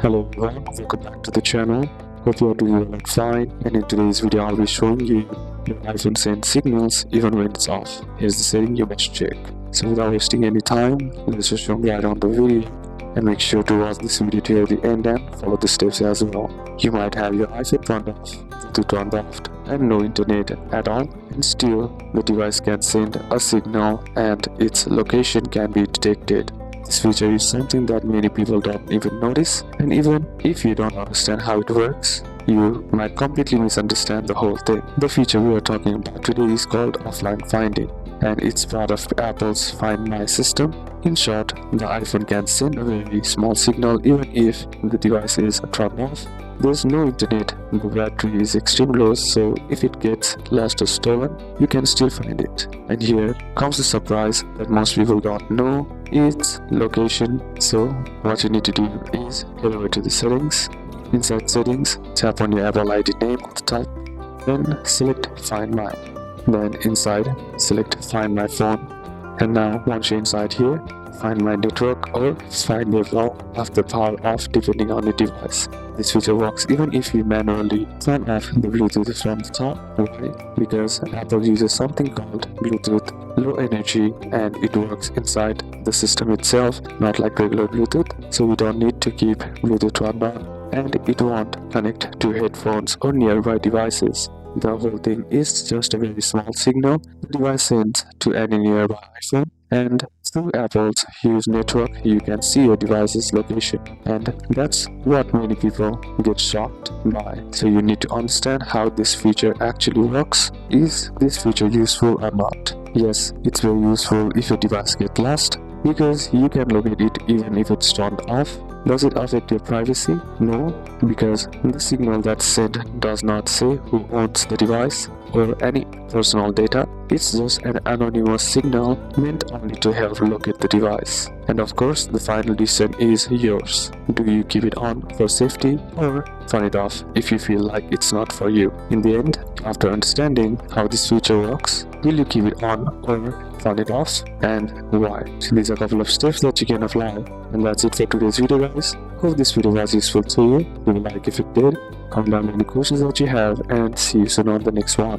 Hello everyone, welcome back to the channel. Hope you are doing well and fine, and in today's video I'll be showing you your iPhone sends signals even when it's off. Here's the setting you must check. So without wasting any time, let's just jump right on the video, and make sure to watch this video till the end and follow the steps as well. You might have your iPhone turned off, Bluetooth turned off, and no internet at all, and still the device can send a signal and its location can be detected. This feature is something that many people don't even notice, and even if you don't understand how it works, you might completely misunderstand the whole thing. The feature we are talking about today is called offline finding, and it's part of Apple's Find My system. In short, the iPhone can send a very small signal even if the device is turned off. There's no internet, the battery is extremely low, so if it gets lost or stolen, you can still find it. And here comes the surprise that most people don't know, its location. So what you need to do is head over to the settings. Inside settings, tap on your Apple ID name at the top, then select Find My. Then inside, select Find My Phone. And now once you're inside here, Find My Network or Find Your Wall after power off depending on your device. This feature works even if you manually turn off the Bluetooth from the top. Why? Because Apple uses something called Bluetooth Low Energy, and it works inside the system itself, not like regular Bluetooth. So we don't need to keep Bluetooth turned on, and it won't connect to headphones or nearby devices. The whole thing is just a very small signal the device sends to any nearby iPhone, and through Apple's huge network you can see your device's location, and that's what many people get shocked by. So you need to understand how this feature actually works. Is this feature useful or not? Yes, it's very useful if your device gets lost, because you can locate it even if it's turned off. Does it affect your privacy? No, because the signal that's sent does not say who owns the device or any personal data. It's just an anonymous signal meant only to help locate the device. And of course, the final decision is yours. Do you keep it on for safety or turn it off if you feel like it's not for you? In the end, after understanding how this feature works, will you keep it on or turn it off, and why? So these are a couple of steps that you can apply. And that's it for today's video, guys. Hope this video was useful to you. Leave a like if it did, comment down any questions that you have, and see you soon on the next one.